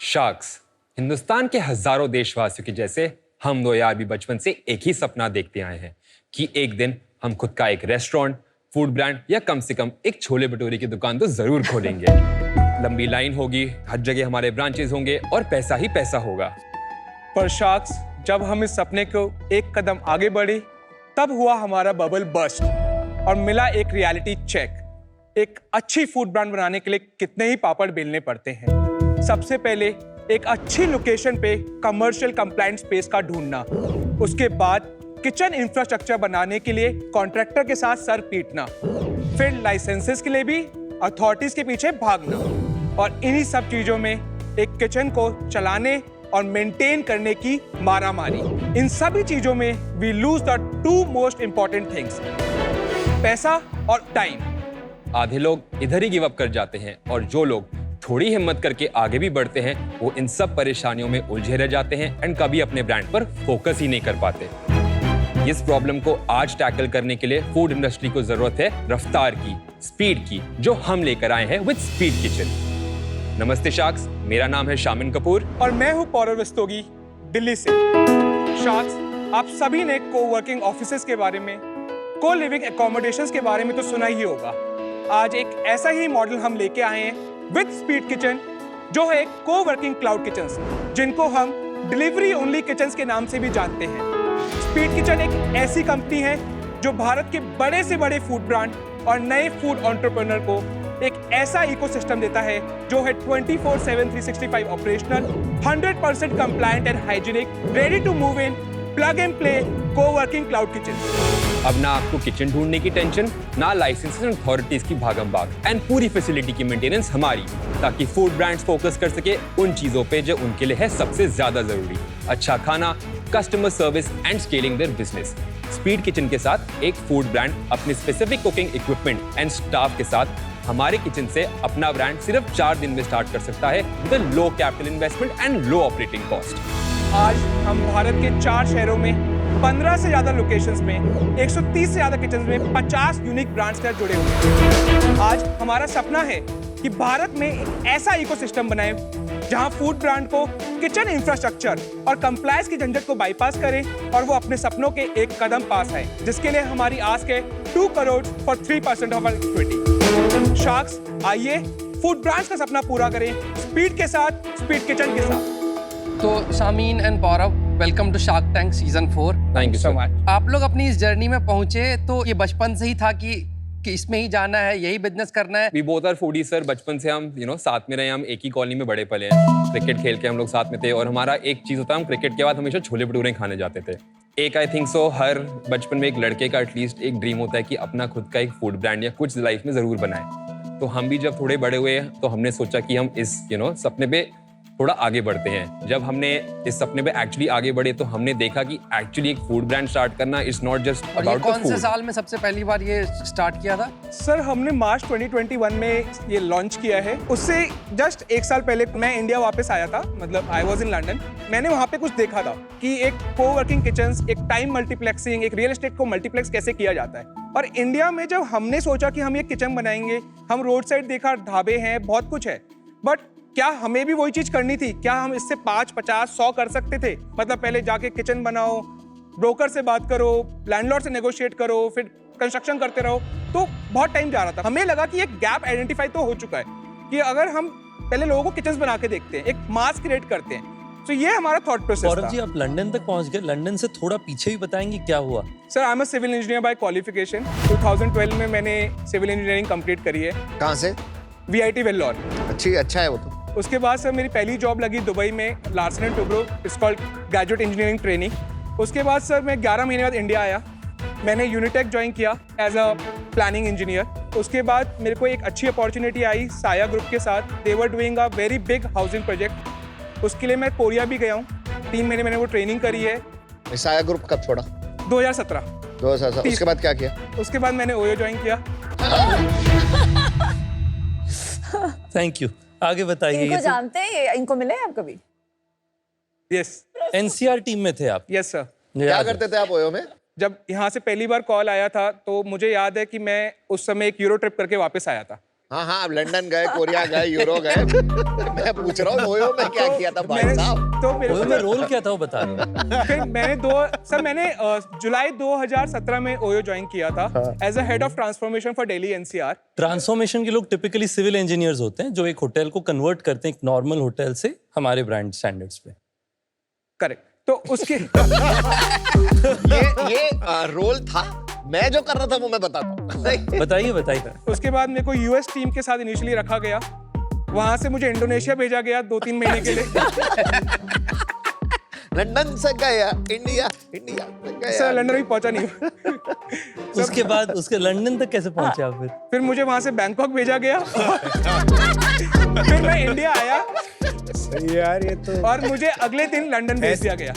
Sharks Hindustan के हजारों देशवासियों के जैसे हम दो यार भी बचपन से एक ही सपना देखते आए हैं कि एक दिन हम खुद का एक रेस्टोरेंट, फूड ब्रांड या कम से कम एक छोले भटूरे की दुकान तो जरूर खोलेंगे। लंबी लाइन होगी, हर जगह हमारे ब्रांचेस होंगे और पैसा ही पैसा होगा। पर शार्क्स, जब हम इस सपने को एक कदम आगे बढ़े तब हुआ हमारा बबल बर्स्ट और मिला एक रियलिटी चेक। एक अच्छी फूड ब्रांड बनाने के लिए कितने ही पापड़ बेलने पड़ते हैं। सबसे पहले एक अच्छी लोकेशन पे कमर्शियल कंप्लायंट स्पेस का ढूंढना, उसके बाद किचन इंफ्रास्ट्रक्चर बनाने के लिए कॉन्ट्रैक्टर के साथ सर पीटना, फिर लाइसेंसेस के लिए भी अथॉरिटीज के पीछे भागना, और इन्हीं सब चीजों में एक किचन को चलाने और मेंटेन करने की मारामारी। इन सभी चीजों में we lose the two most important things, पैसा और टाइम। आधे लोग इधर ही गिव अप कर जाते हैं और जो लोग थोड़ी हिम्मत करके आगे भी बढ़ते हैं वो इन सब परेशानियों में उलझे रह जाते हैं एंड कभी अपने ब्रांड पर फोकस ही नहीं कर पाते। इस प्रॉब्लम को आज टैकल करने के लिए फूड इंडस्ट्री को जरूरत है रफ्तार की, स्पीड की, जो हम लेकर आए हैं विद स्पीड किचन। नमस्ते शार्क्स, मेरा नाम है शामिन कपूर और मैं हूं पौरव रस्तोगी, दिल्ली से। शार्क्स, आप सभी ने को-वर्किंग ऑफिसेज के बारे में, को लिविंग एकोमोडेशंस के बारे में तो सुना ही होगा। आज एक ऐसा ही मॉडल हम लेके आए हैं विद स्पीड किचन, जो है को-वर्किंग क्लाउड किचन्स, जिनको हम डिलीवरी ओनली किचन्स के नाम से भी जानते हैं। स्पीड किचन एक ऐसी कंपनी है जो भारत के बड़े से बड़े फूड ब्रांड और नए फूड एंटरप्रेन्योर को एक ऐसा इकोसिस्टम देता है जो है 24/7 365 operational, 100% compliant and hygienic, ready to move in, plug and play coworking cloud kitchen. अब ना आपको किचन ढूंढने की टेंशन, ना लाइसेंसेस एंड अथॉरिटीज की भागम भाग, एंड पूरी फैसिलिटी की मेंटेनेंस हमारी, ताकि फूड ब्रांड्स फोकस कर सके उन चीजों पे जो उनके लिए है सबसे ज्यादा जरूरी, अच्छा खाना, customer service and scaling their business. Speed kitchen के साथ एक फूड ब्रांड अपने specific cooking equipment and staff के साथ हमारे किचन से अपना ब्रांड सिर्फ 4 दिन में स्टार्ट कर सकता है with low capital investment and low operating cost. आज हम भारत के 4 शहरों में 15 से ज्यादा लोकेशंस में 130 से ज्यादा किचन्स में 50 यूनिक ब्रांड्स के साथ जुड़े हुए हैं। आज हमारा सपना है कि भारत में एक ऐसा इकोसिस्टम बनाए जहां फूड ब्रांड को किचन इंफ्रास्ट्रक्चर और कंप्लायंस की झंझट को बाईपास करें और वो अपने सपनों के एक कदम पास आए, जिसके लिए हमारी आस्क है 2 crore for 3% of our equity. Sharks, आइए फूड ब्रांड्स का सपना पूरा करें स्पीड के साथ, स्पीड किचन के साथ। तो Shameen and Paurav, welcome to Shark Tank season 4। Thank you so much. आप लोग अपनी इस जर्नी में पहुंचे तो ये बचपन से ही था कि इसमें ही जाना है, यही बिजनेस करना है? We both are foodies sir. बचपन से हम साथ में रहे, हम एक ही कॉलोनी में बड़े पले हैं। क्रिकेट खेल के हम लोग साथ में थे और हमारा एक चीज होता है, हम क्रिकेट के बाद हमेशा छोले भटूरे खाने जाते थे। एक आई थिंक सो हर बचपन में एक लड़के का एटलीस्ट एक ड्रीम होता है कि अपना खुद का एक फूड ब्रांड या कुछ लाइफ में जरूर बनाए। तो हम भी जब थोड़े बड़े हुए तो हमने सोचा कि हम इस सपने पे थोड़ा आगे बढ़ते हैं। जब हमने इस सपने पे एक्चुअली आगे बढ़े तो हमने देखा कि एक्चुअली एक फूड ब्रांड स्टार्ट करना is not just about the food. कौन से साल में सबसे पहली बार ये स्टार्ट किया था? सर, हमने मार्च 2021 में ये लॉन्च किया है। उससे जस्ट 1 साल पहले मैं इंडिया वापस आया था, मतलब आई वॉज इन लंदन। मैंने वहाँ पे कुछ देखा था कि एक को-वर्किंग किचन्स, एक टाइम मल्टीप्लेक्सिंग, एक रियल एस्टेट को मल्टीप्लेक्स कैसे किया जाता है। और इंडिया में जब हमने सोचा कि हम ये किचन बनाएंगे, हम रोड साइड देखा, ढाबे हैं, बहुत कुछ है, बट क्या हमें भी वही चीज करनी थी? क्या हम इससे 5, 50, 100 कर सकते थे? मतलब पहले जाके किचन बनाओ, ब्रोकर से बात करो, लैंडलॉर्ड से नेगोशिएट करो, फिर कंस्ट्रक्शन करते रहो, तो बहुत टाइम जा रहा था। हमें लगा कि एक गैप आइडेंटिफाई तो हो चुका है कि अगर हम पहले लोगों को किचन बना के देखते हैं, एक मास क्रिएट करते हैं। तो ये हमारा थॉट प्रोसेस था। जी, आप लंदन तक पहुंच गए। लंदन से थोड़ा पीछे भी बताएंगे क्या हुआ? Sir, I am a civil engineer by qualification. 2012 में मैंने सिविल इंजीनियरिंग कंप्लीट करी है। कहाँ से? VIT वेल्लोर। अच्छा है वो तो। उसके बाद सर मेरी पहली जॉब लगी दुबई में, Larsen and Toubro, it's called graduate engineering training. उसके बाद सर मैं 11 महीने बाद इंडिया आया। मैंने यूनिटेक ज्वाइन किया एज अ प्लानिंग इंजीनियर। उसके बाद मेरे को एक अच्छी अपॉर्चुनिटी आई साया ग्रुप के साथ। They were doing a very big housing project. उसके लिए मैं कोरिया भी गया हूँ, 3 महीने मैंने वो ट्रेनिंग करी है। साया ग्रुप कब छोड़ा? 2017। 2017। उसके बाद क्या किया? उसके बाद मैंने ओयो ज्वाइन किया। Thank you. आगे बताइए। इनको जानते हैं? इनको मिले हैं आप कभी? यस। NCR टीम में थे आप? Yes sir. क्या करते थे आप ओयो में? जब यहाँ से पहली बार कॉल आया था तो मुझे याद है कि मैं उस समय एक यूरो ट्रिप करके वापस आया था। हाँ हाँ, आप लंदन गए, कोरिया गए, यूरो गए। मैं पूछ रहा हूँ ओयो में क्या किया था भाई साहब? तो मेरे ओयो में रोल क्या था वो बता रहे हो। फिर मैंने जुलाई 2017 में ओयो ज्वाइन किया था as a head of transformation for Delhi NCR. Transformation के लोग टिपिकली सिविल इंजीनियर्स होते हैं जो एक होटल को कन्वर्ट करते हैं एक नॉर्मल होटल से हमारे ब्रांड स्टैंडर्ड्स पे। करेक्ट। तो उसके ये रोल था, मैं जो कर रहा था वो मैं बताता हूँ। बताइए बताइए। उसके बाद मेरे को यूएस टीम के साथ इनिशियली रखा गया, वहां से मुझे इंडोनेशिया भेजा गया 2-3 महीने के लिए। लंदन से गया इंडिया से गया। सर लंदन भी पहुंचा नहीं। उसके बाद उसके लंदन तक कैसे पहुंचे आप फिर मुझे वहां से बैंकॉक भेजा गया। फिर मैं इंडिया आया यार ये तो और मुझे अगले दिन लंदन भेज दिया गया।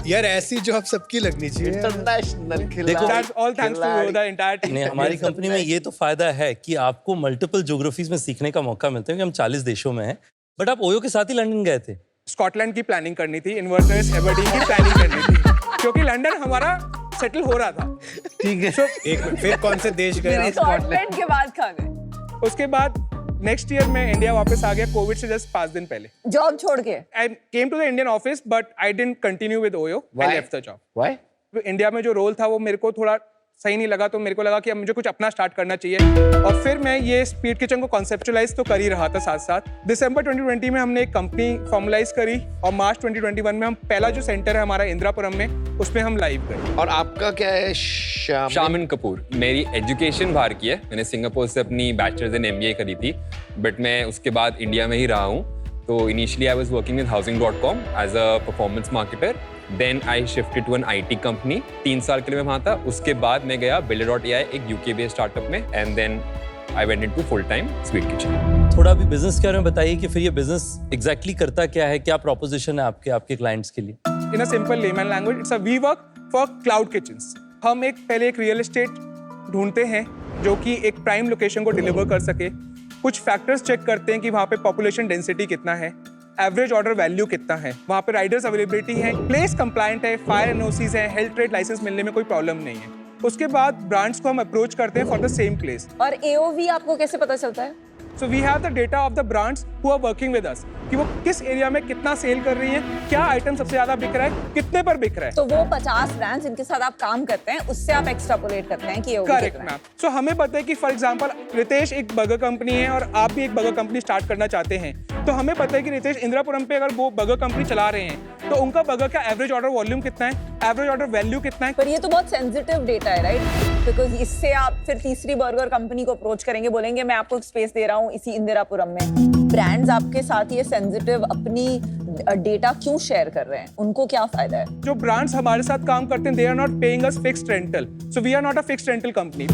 यार ऐसी जॉब सबकी लगनी चाहिए। इंटरनेशनल देखो, That's all thanks to the entire team. नहीं, हमारी कंपनी में ये तो फायदा है कि आपको मल्टीपल ज्योग्राफीज में सीखने का मौका मिलता है कि हम 40 देशों में हैं। बट आप ओयो के साथ ही लंदन गए थे। स्कॉटलैंड की प्लानिंग करनी थी, इन्वर्सनेस एबरडीन की प्लानिंग करनी थी, क्योंकि लंदन हमारा सेटल हो रहा था। ठीक है। एक मिनट, फिर कौन से देश गए आप? स्कॉटलैंड के बाद कहाँ गए? उसके बाद नेक्स्ट ईयर मैं इंडिया वापस आ गया, कोविड से जस्ट 5 दिन पहले। जॉब छोड़ के? I came to the Indian office but I didn't continue with OYO. I left the job. Why? India में जो रोल था वो मेरे को थोड़ा सही नहीं लगा, तो मेरे को लगा कि अब मुझे कुछ अपना स्टार्ट करना चाहिए। और फिर मैं ये स्पीड किचन को कॉन्सेप्चुअलाइज तो कर ही रहा था साथ साथ। दिसंबर 2020 में हमने एक कंपनी फॉर्मलाइज करी और मार्च 2021 में हम पहला जो सेंटर है हमारा इंदिरापुरम में, उसमें हम लाइव गए। और आपका क्या है? शामिन कपूर। मेरी एजुकेशन बाहर की है, मैंने सिंगापुर से अपनी बैचलर्स इन MBA करी थी, बट मैं उसके बाद इंडिया में ही रहा हूँ। तो initially I was working with housing.com as a performance marketer. Then I shifted to an IT company. 3 साल के लिए मैं वहाँ था। उसके बाद मैं गया Builder.ai, एक UK बेस्ड स्टार्टअप में, and then I went into full time sweet kitchen. थोड़ा भी बिजनेस के बारे में बताइए कि फिर ये बिजनेस एग्जैक्टली करता क्या है, क्या प्रोपोजिशन है आपके क्लाइंट्स के लिए। In a simple layman language, it's a we work for cloud kitchens. हम पहले एक रियल एस्टेट ढूंढते हैं जो कि एक प्राइम लोकेशन को डिलीवर कर सके। कुछ फैक्टर्स चेक करते हैं कि वहाँ पे पॉपुलेशन डेंसिटी कितना है, एवरेज ऑर्डर वैल्यू कितना है, वहाँ पे राइडर्स अवेलेबिलिटी है, प्लेस कंप्लायंट है, फायर एनओसीज है, हेल्थ ट्रेड लाइसेंस मिलने में कोई प्रॉब्लम नहीं है। उसके बाद ब्रांड्स को हम अप्रोच करते हैं फॉर द सेम प्लेस। और AOV आपको कैसे पता चलता है? So we have the data of the brands who are working with us, कि वो किस एरिया में कितना सेल कर रही है, क्या आइटम सबसे ज्यादा बिक रहा है, कितने पर बिक रहा है। तो वो 50 ब्रांड्स जिनके साथ आप काम करते हैं, उससे आप एक्सट्रापोलेट करते हैं कि AOV करेक्ट कितना है। मैम। सो हमें पता है कि फॉर एग्जांपल रितेश एक बर्गर कंपनी है और आप भी एक बर्गर कंपनी स्टार्ट करना चाहते हैं, तो हमें पता है कि रितेश इंदिरापुरम पे अगर वो बर्गर कंपनी चला रहे हैं तो उनका बर्गर का एवरेज ऑर्डर वॉल्यूम कितना है, एवरेज ऑर्डर वैल्यू कितना है। पर ये तो बहुत सेंसिटिव डेटा है, राइट? बिकॉज इससे आप फिर तीसरी बर्गर कंपनी को अप्रोच करेंगे, बोलेंगे मैं आपको स्पेस दे रहा हूँ इसी इंदिरापुरम में। ब्रांड्स आपके साथ ये सेंसिटिव अपनी डेटा क्यों शेयर कर रहे हैं? उनको क्या फायदा है? जो ब्रांड्स हमारे साथ काम करते हैं, they are not paying us fixed rental, so we are not a fixed rental company.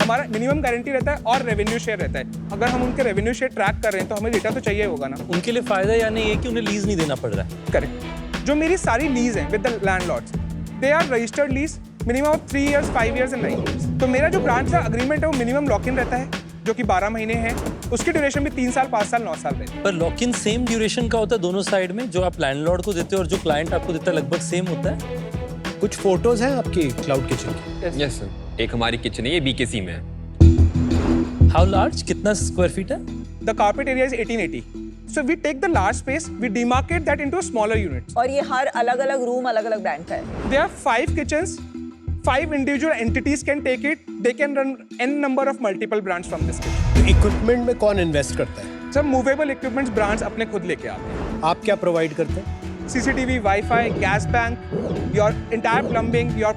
हमारा मिनिमम गारंटी रहता है और रेवेन्यू शेयर रहता है। अगर हम उनके रेवेन्यू शेयर ट्रैक कर रहे हैं तो हमें डेटा तो चाहिए होगा ना। उनके लिए फायदा यानी ये कि उन्हें लीज नहीं देना पड़ रहा है। करेक्ट। जो मेरी सारी लीज हैं with the landlords, they are registered lease minimum of 3 years, 5 years and 9 years। तो मेरा जो ब्रांड का अग्रीमेंट है वो मिनिमम लॉक इन रहता है, जो कि 12 महीने है। उसकी ड्यूरेशन भी 3 साल, 5 साल, 9 साल रहती है। पर लॉक इन सेम ड्यूरेशन का होता है दोनों साइड में, जो आप लैंडलॉर्ड को देते हो और जो क्लाइंट आपको देता है लगभग सेम होता है। कुछ फोटोज हैं आपकी क्लाउड किचन की? यस सर, एक हमारी किचन है, ये BKC में है। हाउ लार्ज, कितना स्क्वायर फीट है? The carpet area is 1880। So we take the large space, we demarcate that into smaller units. और ये हर अलग-अलग रूम अलग-अलग ब्रांड का है। There are 5 kitchens, 5 individual entities can take it. They can run n number of multiple brands from this kitchen. तो equipment में कौन invest करता है? सब मूवेबल इक्विपमेंट्स ब्रांड्स अपने खुद लेके आते हैं। आप क्या प्रोवाइड करते हैं? CCTV, Wi-Fi, gas bank, your entire plumbing, your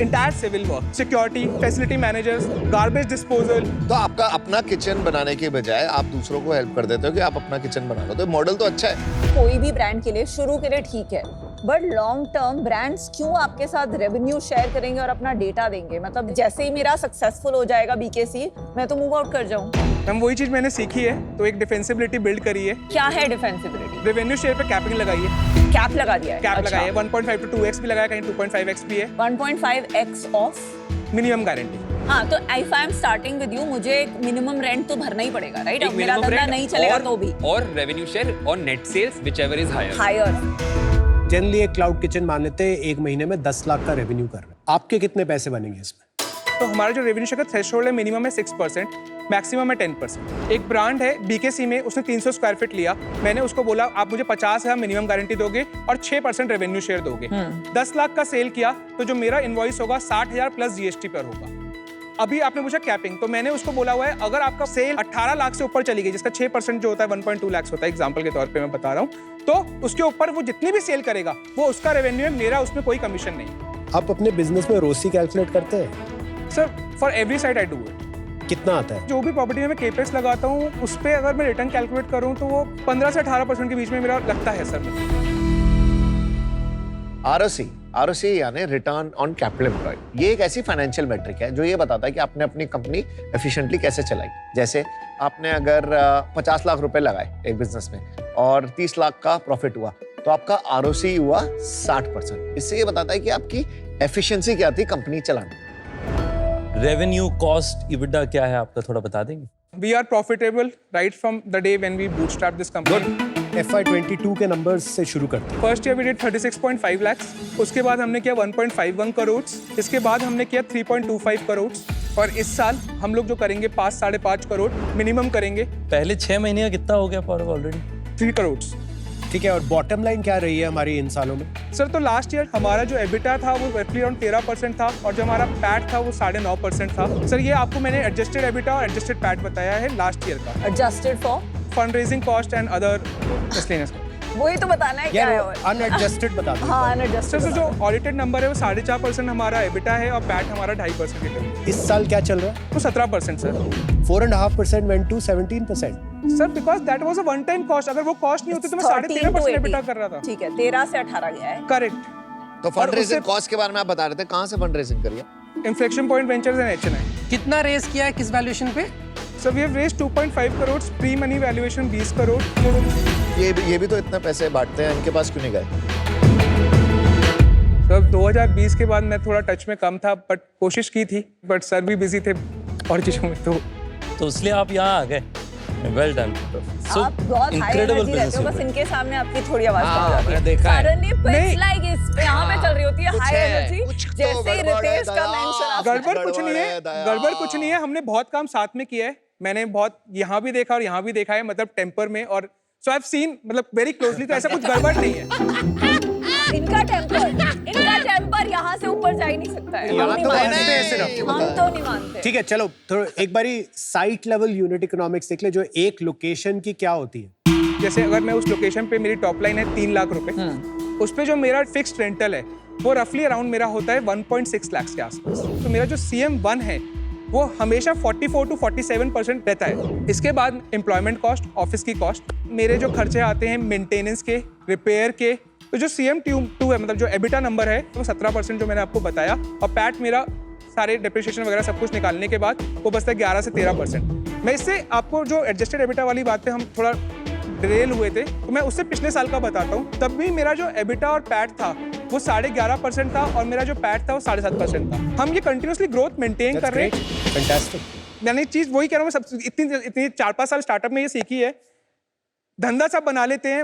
entire civil work, security, facility managers, garbage disposal. तो आपका अपना किचन बनाने के बजाय आप दूसरों को हेल्प कर देते हो कि आप अपना किचन बना लो, तो मॉडल तो अच्छा है। कोई भी ब्रांड के लिए शुरू के लिए ठीक है, बट लॉन्ग टर्म ब्रांड्स क्यों आपके साथ रेवेन्यू शेयर करेंगे और अपना डेटा देंगे? मतलब जैसे ही मेरा सक्सेसफुल हो जाएगा BKC, मैं तो मूव आउट कर जाऊं। हम वही चीज मैंने सीखी है, तो एक डिफेंसिबिलिटी बिल्ड करी है। क्या है डिफेंसिबिलिटी? रेवेन्यू शेयर पे कैपिंग लगाई है, कैप लगा दिया है। कैप अच्छा। लगाई है। 1.5 to 2x भी लगाया, कहीं 2.5x भी है। 1.5x of minimum guarantee. हाँ, तो if I am starting with you, मुझे एक मिनिमम रेंट तो भरना ही पड़ेगा, राइट? एक अब मेरा minimum धंधा rent नहीं चलेगा और- तो भी और रेवेन्यू शेयर और net sales whichever is higher. Higher. Generally एक क्लाउड किचन मान लेते हैं 1 महीने में 10 लाख का रेवेन्यू कर रहे हैं। आपके कितने पैसे बनेंगे इसमें? तो हमारा जो रेवेन्यू शेयर का थ्रेशोल्ड है मिनिमम है 6%। मैक्सिमम है 10%। एक ब्रांड है BKC में, उसने 300 स्क्वायर फीट लिया, मैंने उसको बोला आप मुझे 50,000 मिनिमम गारंटी दोगे और 6% रेवेन्यू शेयर दोगे। 10 लाख का सेल किया तो जो मेरा इनवॉइस होगा 60,000 प्लस GST पर होगा। अभी आपने पूछा कैपिंग, तो मैंने उसको बोला हुआ है अगर आपका सेल 18 लाख से ऊपर चली गई, जिसका 6% जो होता है 1.2 लाख होता है, एग्जांपल के तौर पे मैं बता रहा हूँ, तो उसके ऊपर वो जितनी भी सेल करेगा वो उसका रेवेन्यू है, मेरा उसमें कोई कमीशन नहीं। आप अपने बिजनेस में रोसी कैलकुलेट करते हैं? Sir for every side I do it. कितना आता है? जो भी प्रॉपर्टी में मैं केपेक्स लगाता हूँ उस पर अगर मैं रिटर्न कैलकुलेट करूँ तो वो 15 से 18% के बीच में मेरा लगता है सर। ROC यानी रिटर्न ऑन कैपिटल एम्प्लॉयड, ये एक ऐसी फाइनेंशियल मैट्रिक है जो ये बताता है कि आपने अपनी कंपनी एफिशिएंटली कैसे चलाई। जैसे आपने अगर 50 लाख रुपए लगाए एक बिजनेस में और 30 लाख का प्रॉफिट हुआ तो आपका ROC हुआ 60%। इससे ये बताता है कि आपकी एफिशिएंसी क्या थी कंपनी चलाने। रेवेन्यू, कॉस्ट, EBITDA क्या है आपका, थोड़ा बता देंगे? We are profitable right from the day when we bootstrapped this company. FY22 के नंबर्स से शुरू करते हैं। First year we did 36.5 lakhs, उसके बाद हमने किया 1.51 करोड़, इसके बाद हमने किया 3.25 करोड़ और इस साल हम लोग जो करेंगे 5-5.5 करोड़ मिनिमम करेंगे। पहले 6 महीने का कितना हो गया पौरव ऑलरेडी? 3 करोड़। ठीक है, और बॉटम लाइन क्या रही है हमारी इन सालों में? सर तो लास्ट ईयर हमारा जो एबिटा था वो रफली अराउंड 13% था और जो हमारा पैट था वो 9.5% था। सर ये आपको मैंने एडजस्टेड एबिटा और एडजस्टेड पैट बताया है लास्ट ईयर का। Adjusted for fund raising cost and other miscellaneous. वही तो बताना है क्या है। और अनएडजस्टेड बता दो। हाँ सर अनएडजस्टेड। तो जो ऑडिटेड नंबर है वो 4.5% हमारा एबिटा है और पैट हमारा 2.5%। इस साल क्या चल रहा है? तो 17% sir. 4.5% went to 17%। Sir because that was a one time cost, अगर वो कॉस्ट नहीं होती तो मैं 13.5% एबिटा कर रहा था। ठीक है, 13 से 18 गया है। करेक्ट। तो फंड रेजिंग कॉस्ट के बारे में आप बता रहे थे, कहाँ से फंड रेजिंग करिए? Inflection point ventures and HNI। कितना रेस किया है, किस वैल्यूएशन पे? Sir we have raised 2.5 crore, pre money valuation 20 crore. ये भी तो इतना पैसे बांटते हैं, इनके पास क्यों नहीं गए? सर 2020 के बाद मैं थोड़ा टच में कम था बट कोशिश की थी, बट सर भी बिजी थे और चीजों में, तो इसलिए आप यहाँ आ गए। Well done. आप बहुत हाई एनर्जी रहते हो, बस इनके सामने आपकी थोड़ी आवाज कम हो जाती है। देखा है। Suddenly pitch नहीं। like इस पे यहाँ पे चल रही होती है हाई एनर्जी, कुछ तो जैसे ही गड़बड़ है, रितेश का दया। मेंशन आप गड़बड़ कुछ नहीं है, दया। गड़बड़ कुछ नहीं है। हमने बहुत काम साथ में किया है, मैंने बहुत यहाँ भी देखा और यहाँ भी देखा है, मतलब टेम्पर में, और सो आई हैव सीन मतलब वेरी क्लोजली, तो ऐसा कुछ गड़बड़ नहीं है। इनका टेम्पर यहाँ से ऊपर जा ही नहीं सकता है। हम नहीं मानते, हम तो नहीं मानते। ठीक है, चलो थोड़ा एक बारी साइट लेवल यूनिट इकोनॉमिक्स देख ले, जो एक लोकेशन की क्या होती है। जैसे अगर मैं उस लोकेशन पे मेरी टॉप लाइन है 3 लाख रुपए, उस पे जो मेरा फिक्स्ड रेंटल है वो रफली अराउंड मेरा होता है 1.6 लाख के आसपास। तो मेरा जो CM1 है वो हमेशा 44 to 47% रहता है। इसके बाद एम्प्लॉयमेंट कॉस्ट, ऑफिस की कॉस्ट, मेरे जो खर्चे आते हैं मेंटेनेंस के, रिपेयर के, तो जो CM2 है मतलब जो एबिटा नंबर है वो 17% जो मैंने आपको बताया, और पैट मेरा सारे डेप्रिसिएशन वगैरह सब कुछ निकालने के बाद वो बचता है 11 से 13%। मैं इससे आपको जो एडजस्टेड एबिटा वाली बात पे हम थोड़ा डिरेल हुए थे, तो मैं उससे पिछले साल का बताता हूँ। तब भी मेरा जो एबिटा और पैट था वो 11.5% था और मेरा जो पैट था वो 7.5% था। हम ये कंटिन्यूसली ग्रोथ मेंटेन कर रहे हैं। फैंटास्टिक। मैंने चीज वही कह रहा हूँ, मैं सब इतनी 4-5 साल स्टार्टअप में ये सीखी है। धंधा सब बना लेते हैं,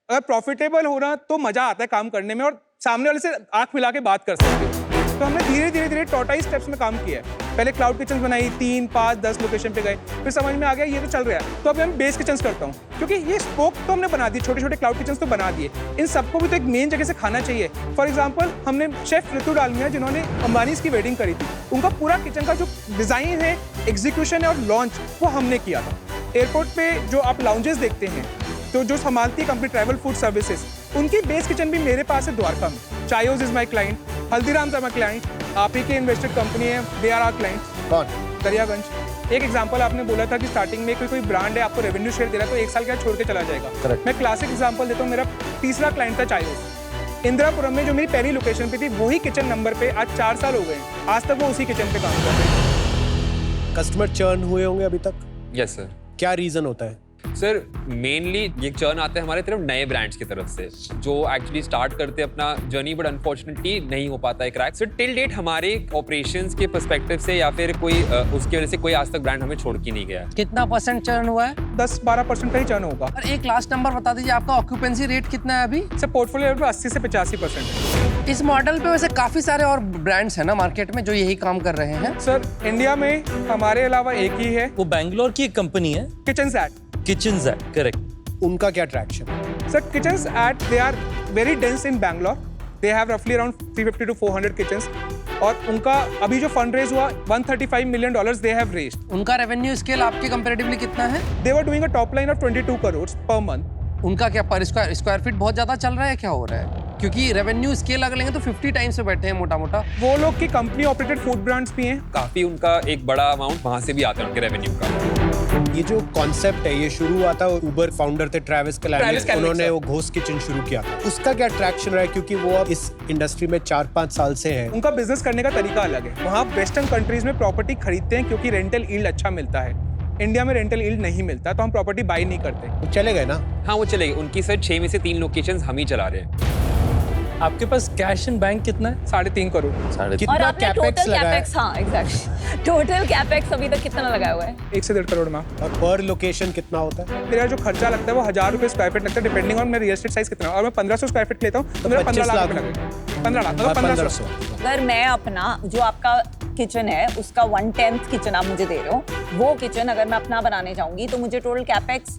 अगर प्रॉफिटेबल हो रहा तो मजा आता है काम करने में और सामने वाले से आंख मिला के बात कर सकते हो। तो हमने धीरे-धीरे टॉर्टाइज स्टेप्स में काम किया है। पहले क्लाउड किचन बनाई, 3, 5, 10 लोकेशन पे गए, फिर समझ में आ गया ये तो चल रहा है, तो अभी हम बेस किचन करता हूँ, क्योंकि ये स्पोक तो हमने बना दिए, छोटे-छोटे क्लाउड किचन तो बना दिए। इन सबको भी तो एक मेन जगह से खाना चाहिए। फॉर एग्जाम्पल हमने शेफ ऋतु डालमिया जिन्होंने अंबानी की वेडिंग करी थी, उनका पूरा किचन का जो डिजाइन है, एग्जीक्यूशन है और लॉन्च वो हमने किया था। एयरपोर्ट पे जो आप लाउंजेस देखते हैं, तो जो संभालती है कंपनी ट्रैवल फूड सर्विसेज, उनकी बेस किचन भी मेरे पास है द्वारका में। Chaayos is my client, Haldiram's are my client, आप ही के इन्वेस्टेड कंपनी है, दे आर आवर क्लाइंट। कौन? दरियागंज। एक एग्जांपल आपने बोला था कि स्टार्टिंग में कोई ब्रांड है आपको रेवेन्यू शेयर दे रहा है तो 1 साल के बाद छोड़ के चला जाएगा। Correct. मैं क्लासिक एग्जांपल देता हूँ, मेरा तीसरा क्लाइंट था चायोज। इंदिरापुरम में जो मेरी पहली लोकेशन पे थी वही किचन नंबर पे आज 4 साल हो गए, आज तक वो उसी किचन पे काम कर रहे हैं। कस्टमर चर्न हुए होंगे अभी तक? Yes sir. क्या रीजन होता है? सर मेनली ये चर्न आता है हमारे तरफ नए ब्रांड्स की तरफ से जो एक्चुअली स्टार्ट करते हैं अपना जर्नी, बट अनफॉर्चुनेटली नहीं हो पाता है क्रैक। सर टिल डेट हमारे ऑपरेशंस के पर्सपेक्टिव से या फिर कोई उसकी वजह से कोई आज तक ब्रांड हमें छोड़ के नहीं गया। कितना % चर्न हुआ है? 10-12% का ही चर्न होगा। और एक लास्ट नंबर बता दीजिए, आपका ऑक्यूपेंसी रेट कितना है अभी? सर पोर्टफोलियो पे 80 से 85%। इस मॉडल पे वैसे काफी सारे और ब्रांड्स हैं ना मार्केट में जो यही काम कर रहे हैं। सर इंडिया में हमारे अलावा एक ही है, वो बैंगलोर की एक कंपनी है, किचन ज़ैट। किचन ज़ैट, करेक्ट। उनका क्या ट्रैक्शन है? Sir, kitchens they are very dense in Bangalore. They have roughly around 350 to 400 kitchens. और उनका अभी जो फंड रेज हुआ $135 million they have raised. उनका रेवेन्यू स्केल आपके कंपैरेटिवली कितना है? They were doing a top line of 22 crores per month. उनका क्या पर स्क्वायर फीट बहुत ज्यादा चल रहा है, क्या हो रहा है? क्योंकि रेवेन्यू स्केल अगर लेंगे तो 50 टाइम्स पे बैठे हैं मोटा मोटा। वो लोग की कंपनी ऑपरेटेड फूड ब्रांड्स भी हैं। काफी उनका एक बड़ा अमाउंट वहां से भी आता है उनके रेवेन्यू का। ये जो कॉन्सेप्ट है ये शुरू हुआ था, उबर फाउंडर थे ट्रैविस ट्रैविस कैलानी, कैलानी, उन्होंने सर। वो घोस्ट किचन शुरू किया था। उसका क्या ट्रैक्शन रहा है, क्योंकि वो अब इस इंडस्ट्री में 4-5 साल से है। उनका बिजनेस करने का तरीका अलग है। वहाँ वेस्टर्न कंट्रीज में प्रॉपर्टी खरीदते हैं क्योंकि रेंटल यील्ड अच्छा मिलता है। इंडिया में रेंटल यील्ड नहीं मिलता तो हम प्रॉपर्टी बाई नहीं करते। तो चले गए ना। हाँ वो चलेगी। उनकी सर 6 में से 3 लोकेशंस हम ही चला रहे हैं। आपके पास कैश एंड बैंक कितना है? 3.5 करोड़। और कितना आपने कैपेक्स टोटल लगा है? कैपेक्स, हाँ एग्जैक्टली, टोटल कैपेक्स अभी तक कितना लगाया हुआ है? 1 से 1.5 करोड़ में। और पर लोकेशन कितना होता है? मेरा जो खर्चा लगता है वो 1000 रुपए स्क्वायर फीट लगता है, डिपेंडिंग ऑन मेरा रियल एस्टेट साइज कितना है। और मैं 1500 स्क्वायर फीट लेता हूँ तो मेरा 25 15 लाख लाख रुपए लगेगा। 15 लाख मतलब 1500। अगर मैं अपना जो आपका किचन है उसका 1/10 किचन आप मुझे दे रहे हो, वो किचन अगर मैं अपना बनाने जाऊंगी तो मुझे टोटल कैपेक्स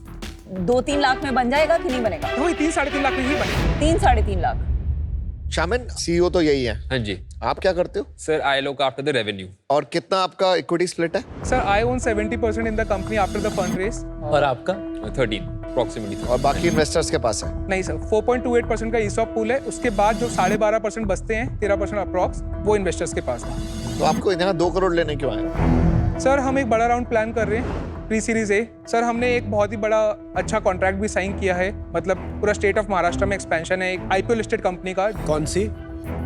2-3 लाख में बन जाएगा कि नहीं बनेगा? वही 3-3.5 लाख में ही बने। 3-3.5 लाख। शामिन सीईओ तो यही है, हाँ जी आप क्या करते हो sir. I look after the revenue. और कितना आपका इक्विटी स्प्लिट है? Sir I own 70% in the company after the fund raise. और आपका? 13 अप्रोक्सीमेटली। और बाकी इन्वेस्टर्स के पास है? नहीं सर, 4.28% का ESOP पूल है। उसके बाद जो 12.5% बचते हैं, 13% अप्रॉक्स, वो इन्वेस्टर्स के पास है। तो आपको यहाँ 2 करोड़ लेने क्यों आए? सर हम एक बड़ा राउंड प्लान कर रहे हैं, प्री सीरीज ए। सर हमने एक बहुत ही बड़ा अच्छा कॉन्ट्रैक्ट भी साइन किया है, मतलब पूरा स्टेट ऑफ महाराष्ट्र में एक्सपेंशन है एक IPO लिस्टेड कंपनी का। कौन सी?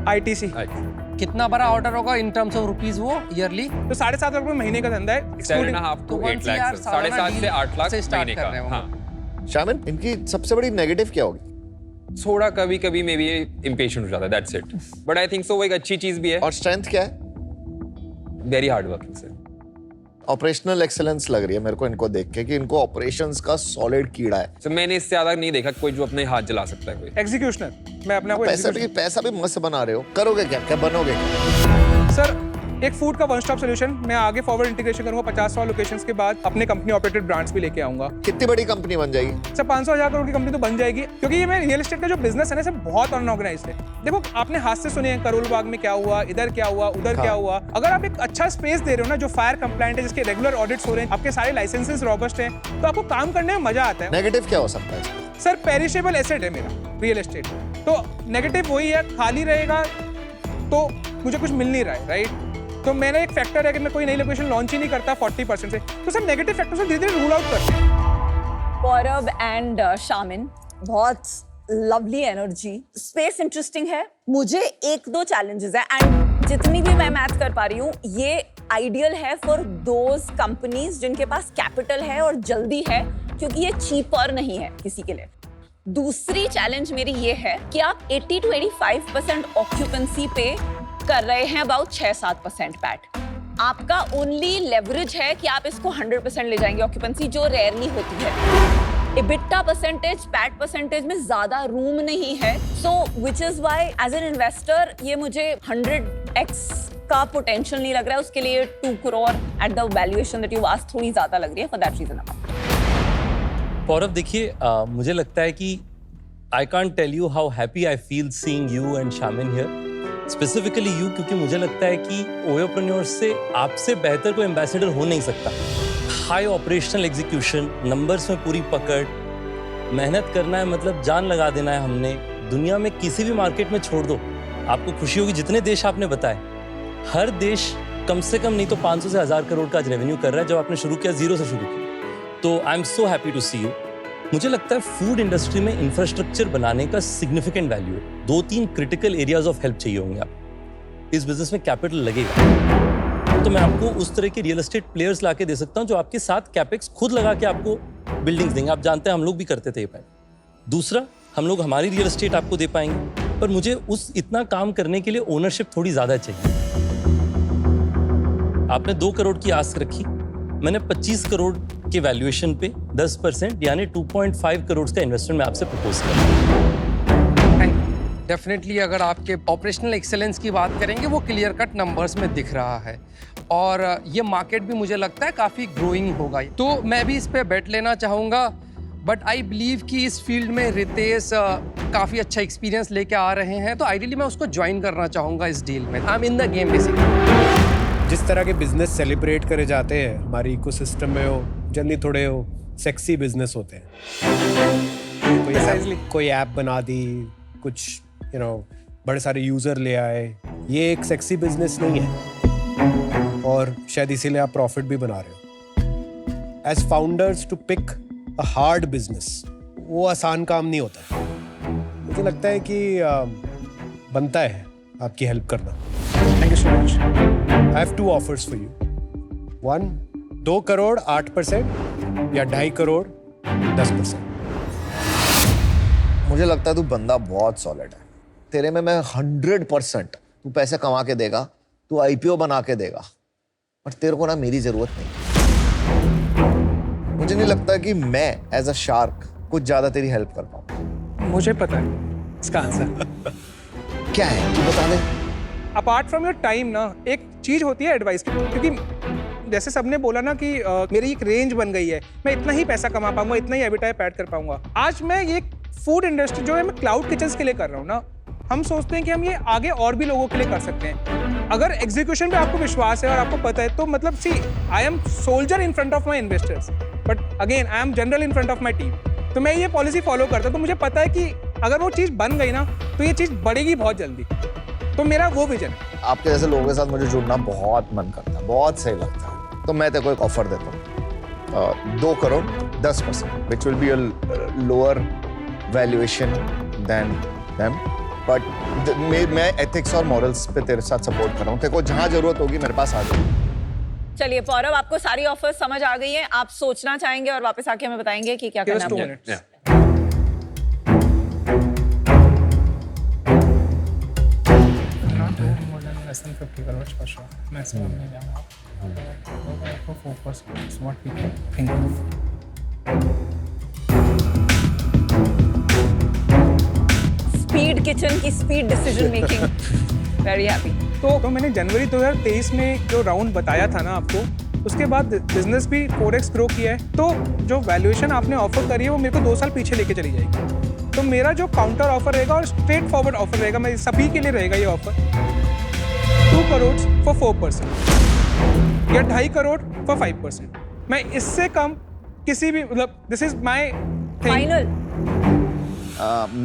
ITC। कितना बड़ा ऑर्डर होगा इन टर्म्स ऑफ रुपीज वो ईयरली? तो 7.5 लाख रुपए महीने का धंधा है। 7.5 to 8 लाख। 7.5 से 8 लाख से start महीने कर का। रहे हो। हाँ शामिन, इनकी सबसे बड़ी नेगेटिव क्या होगी? थोड़ा कभी कभी मे बी इम्पेशेंट हो जाता है, that's it. But I think so वो एक अच्छी चीज भी है। और स्ट्रेंथ क्या है? Very hard working sir. Operational excellence लग रही है मेरे को इनको देख के कि इनको ऑपरेशंस का सॉलिड कीड़ा है। सर मैंने इससे ज्यादा नहीं देखा कोई जो अपने हाथ जला सकता है कोई। एग्जीक्यूशनर, मैं अपने आप को पैसा भी मस्त बना रहे हो, करोगे क्या, क्या बनोगे क्या? सर एक फूड का वन स्टॉप सोल्यूशन। मैं आगे फॉरवर्ड इंटीग्रेशन करूंगा। 50-100 लोकेशंस के बाद अपने कंपनी ऑपरेटेड ब्रांड्स भी लेके आऊंगा। कितनी बड़ी कंपनी बन जाएगी? सर 500-1000 करोड़ की कंपनी तो बन जाएगी, क्योंकि ये मेरा रियल एस्टेट का जो बिजनेस है ना, सर बहुत अनऑर्गेनाइज्ड है। देखो आपने हाथ से सुने हैं करोल बाग में क्या हुआ, इधर क्या हुआ, उधर क्या हुआ। अगर आप एक अच्छा स्पेस दे रहे हो ना जो फायर कंप्लायंट है, जिसके रेगुलर ऑडिट्स हो रहे हैं, आपके सारे लाइसेंसेस रॉबस्ट हैं, तो आपको काम करने में मजा आता है। नेगेटिव क्या हो सकता है इसमें? सर पेरिशेबल एसेट है मेरा रियल एस्टेट, तो नेगेटिव वही है, खाली रहेगा तो मुझे कुछ मिल नहीं रहा है, राइट? तो मेरा एक फैक्टर है कि मैं कोई नई लोकेशन लॉन्च ही नहीं करता 40% से, तो सर नेगेटिव फैक्टर से धीरे धीरे रूल आउट करते हैं। गौरव एंड शामिन, बहुत लवली एनर्जी, स्पेस इंटरेस्टिंग है। मुझे 1-2 चैलेंजेस है एंड जितनी भी मैं मैथ कर पा रही हूँ ये आइडियल है फॉर दोज कंपनीज जिनके पास कैपिटल है और जल्दी है, क्योंकि ये चीपर नहीं है किसी के लिए। दूसरी चैलेंज मेरी ये है कि आप 80 to 85% ऑक्यूपेंसी पे कर रहे हैं अबाउट 6-7% पैट। आपका ओनली लेवरेज है कि आप इसको 100% ले जाएंगे ऑक्यूपेंसी, जो रेयरली होती है। EBITDA परसेंटेज, पैट परसेंटेज में ज्यादा रूम नहीं है, so which is why as an investor ये मुझे 100x का पोटेंशियल नहीं लग रहा है। उसके लिए 2 crore at the valuation that you asked थोड़ी ज्यादा लग रही है, फॉर दैट रीजन। पौरव देखिए, मुझे लगता है कि I can't tell you how happy I feel seeing you and Shamin here, specifically you, क्योंकि मुझे लगता है कि ओयोप्रेन्योर्स से आपसे बेहतर कोई एम्बेसडर हो नहीं सकता। हाई ऑपरेशनल एग्जीक्यूशन, नंबर्स में पूरी पकड़, मेहनत करना है मतलब जान लगा देना है। हमने दुनिया में किसी भी मार्केट में छोड़ दो, आपको खुशी होगी जितने देश आपने बताए, हर देश कम से कम नहीं तो 500 से 1000 करोड़ का आज रेवेन्यू कर रहा है जब आपने शुरू किया, 0 से शुरू किया। तो I am so happy to see you. मुझे लगता है फूड इंडस्ट्री में इंफ्रास्ट्रक्चर बनाने का सिग्निफिकेंट वैल्यू है। 2-3 क्रिटिकल एरियाज ऑफ हेल्प चाहिए होंगे आप। इस बिजनेस में कैपिटल लगेगा तो मैं आपको उस तरह के रियल एस्टेट प्लेयर्स लाके दे सकता हूं जो आपके साथ कैपेक्स खुद लगा के आपको बिल्डिंग्स देंगे, आप जानते हैं हम लोग भी करते थे ये पहले। दूसरा, हम लोग हमारी रियल एस्टेट आपको दे पाएंगे, पर मुझे उस इतना काम करने के लिए ओनरशिप थोड़ी ज़्यादा चाहिए। आपने 2 करोड़ की आस्क रखी, मैंने 25 करोड़ के वैल्यूएशन पे 10% यानी 2.5 करोड़ का इन्वेस्टमेंट मैं आपसे प्रपोज कर रहा हूं। डेफिनेटली अगर आपके ऑपरेशनल एक्सेलेंस की बात करेंगे वो क्लियर कट नंबर्स में दिख रहा है और ये मार्केट भी मुझे लगता है काफ़ी ग्रोइंग होगा, तो मैं भी इस पे बेट लेना चाहूँगा। बट आई बिलीव कि इस फील्ड में रितेश काफ़ी अच्छा एक्सपीरियंस लेके आ रहे हैं, तो आइडियली मैं उसको ज्वाइन करना चाहूँगा इस डील में। I am in the game basically. जिस तरह के बिजनेस सेलिब्रेट करे जाते हैं हमारी इकोसिस्टम में, हो जनरली थोड़े हो सेक्सी बिजनेस होते हैं। कोई ऐप बना दी, कुछ बड़े सारे यूजर ले आए, ये एक सेक्सी बिजनेस नहीं है और शायद इसीलिए आप प्रॉफिट भी बना रहे हो। As founders to pick a hard business, वो आसान काम नहीं होता। मुझे लगता है कि बनता है आपकी हेल्प करना। Thank you so much. I have 2 offers for you. 1, 2 crore 8% या 2.5 करोड़ 10%। मुझे लगता है तू बंदा बहुत सॉलिड है। तेरे में मैं 100% तू पैसे कमा के देगा, तू IPO बना के देगा, पर तेरे को ना मेरी जरूरत नहीं। मुझे नहीं लगता कि मैं एज अ शार्क कुछ ज्यादा तेरी हेल्प कर पाऊँ। मुझे पता है इसका आंसर क्या है तू बता दे। अपार्ट फ्रॉम योर टाइम ना, एक चीज होती है एडवाइस की, क्योंकि जैसे सबने बोला ना कि मेरी एक रेंज बन गई है, मैं इतना ही पैसा कमा पाऊंगा, इतना ही एबिटाई पैड कर पाऊंगा। आज मैं ये फूड इंडस्ट्री जो है मैं क्लाउड किचन्स के लिए कर रहा हूँ ना, हम सोचते हैं कि हम ये आगे और भी लोगों के लिए कर सकते हैं। अगर एग्जीक्यूशन पे आपको विश्वास है और आपको पता है, तो मतलब see I am soldier in front of my investors, but again I am general in front of my team. तो मैं ये पॉलिसी फॉलो करता हूँ, तो मुझे पता है कि अगर वो चीज़ बन गई ना, तो ये चीज़ बढ़ेगी बहुत जल्दी। तो मेरा वो विजन है। आपके जैसे लोगों के साथ मुझे जुड़ना बहुत मन करता है, बहुत सही लगता है। तो मैं तेरे को एक ऑफर देता हूँ, 2 crore 10%, which will be a lower valuation than them, but मैं एथिक्स और मॉरल्स पे तेरे साथ सपोर्ट कर रहा हूँ। तेरे को जहाँ जरूरत होगी मेरे पास आ जाओ। चलिए पौरव, आपको सारी ऑफर्स समझ आ गई हैं, आप सोचना चाहेंगे और वापस आके हमें बताएंगे कि क्या करना है आपको। Less than 50 crores for sure. Maximum नहीं जाऊंगा। Focus is what we can think of. Speed kitchen की speed decision making, very happy. तो मैंने जनवरी 2023 में जो राउंड बताया था ना आपको, उसके बाद बिजनेस भी 4x ग्रो किया है। तो जो वैल्यूएशन आपने ऑफर करी है वो मेरे को 2 साल पीछे लेके चली जाएगी। तो मेरा जो काउंटर ऑफर रहेगा और स्ट्रेट फॉरवर्ड ऑफर रहेगा, मैं सभी के लिए रहेगा ये ऑफर, 2 करोड़ फॉर 4% या 2.5 करोड़ फॉर 5%। मैं इससे कम किसी भी, मतलब दिस इज माय फाइनल।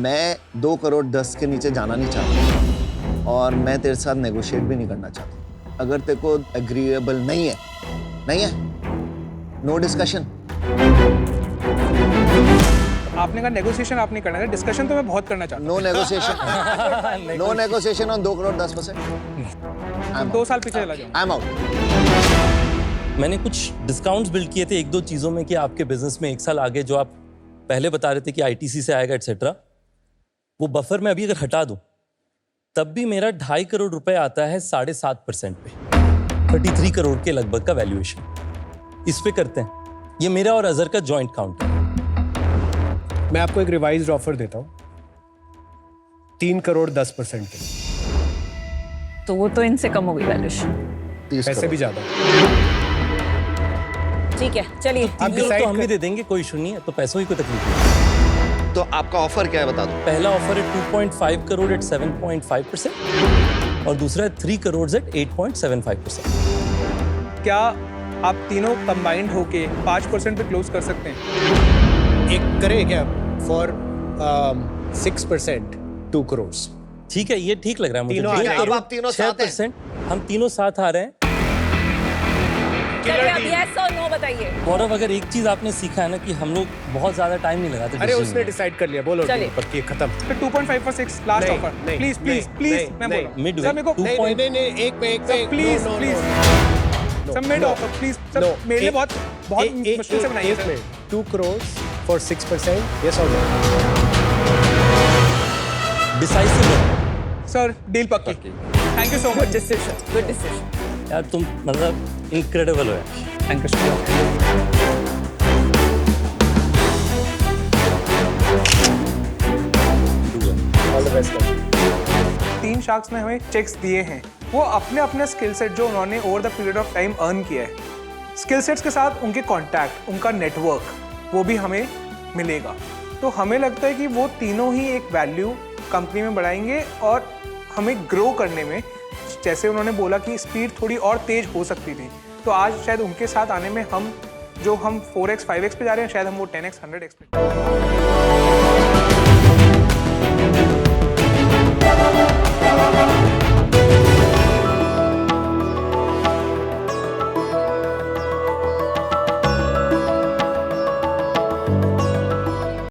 मैं 2 करोड़ 10 के नीचे जाना नहीं चाहता और मैं तेरे साथ नेगोशिएट भी नहीं करना चाहता। अगर तेरे को एग्रीएबल नहीं है, नो डिस्कशन। आपने कहा नेगोशिएशन आप नहीं करना है, डिस्कशन तो मैं बहुत करना चाहता no negotiation, no negotiation on 2 crore 10%। हूँ। 2 साल पीछे चला जाऊँ। I am out. मैंने कुछ डिस्काउंट्स बिल्ड किए थे 1-2 चीज़ों में कि आपके बिजनेस में 1 साल आगे जो आप पहले बता रहे थे कि ITC से आएगा एटसेट्रा, वो बफर में अभी अगर हटा दूं तब भी मेरा 2.5 करोड़ रुपए आता है 7.5% पे, 33 करोड़ के लगभग का वैल्यूएशन। इस पे करते हैं, ये मेरा और अजहर का जॉइंट काउंट है। मैं आपको एक रिवाइज्ड ऑफर देता हूँ 3 करोड़ 10% पे। तो वो तो इनसे कम हो गई वैल्यूएशन, पैसे भी ज्यादा। ठीक है चलिए। आप तो डिसाइड हम भी दे देंगे, कोई इशू नहीं है, तो पैसों की कोई तकलीफ नहीं। तो आपका ऑफर क्या है बता दो। पहला ऑफर है 2.5 करोड़ एट 7.5% और दूसरा है 3 करोड़ एट 8.75%। क्या आप तीनों कंबाइंड होके 5% पे क्लोज कर सकते हैं? एक करें क्या फॉर 6% 2 करोड़। ठीक है, ये ठीक लग रहा है मुझे। तीनों आ 2 जाएंगे। करोड़ अब आप तीनों साथ हैं। 6%, हम तीनों साथ आ रहे हैं। चलिए अब यस और नो बताइए। गौरव, अगर एक चीज आपने सीखा है ना कि हम लोग बहुत ज्यादा टाइम नहीं लगाते। अरे उसने डिसाइड कर लिया, बोलो चलिए। पर ये खत्म। फिर 2.5 for 6 लास्ट नहीं, ऑफर। नहीं, प्लीज प्लीज नहीं, प्लीज नहीं, मैं नहीं। बोल रहा हूँ। Midway, सर मेरे को 2 point- नहीं, एक पे प्लीज no, प्लीज no, सब mid no. Offer please. No, सब मेरे लिए बहुत एक मुश्किल से बनाइए एक sir. Minute 2 crores for 6%. Yes or no? Decisive sir deal पक्की। Thank you so good much. Decision, good decision. यार, तुम मतलब इनक्रेडिबल हो यार। Thank you so much. All the best. 3 sharks ने हमें चेक्स दिए हैं, वो अपने अपने स्किल सेट जो उन्होंने over the period of time earn किया है, स्किल सेट्स के साथ उनके कॉन्टैक्ट, उनका नेटवर्क, वो भी हमें मिलेगा। तो हमें लगता है कि वो तीनों ही एक वैल्यू कंपनी में बढ़ाएंगे और हमें ग्रो करने में, जैसे उन्होंने बोला कि स्पीड थोड़ी और तेज हो सकती थी, तो आज शायद उनके साथ आने में हम 4x 5x पे जा रहे हैं, शायद हम वो 10x 100x पे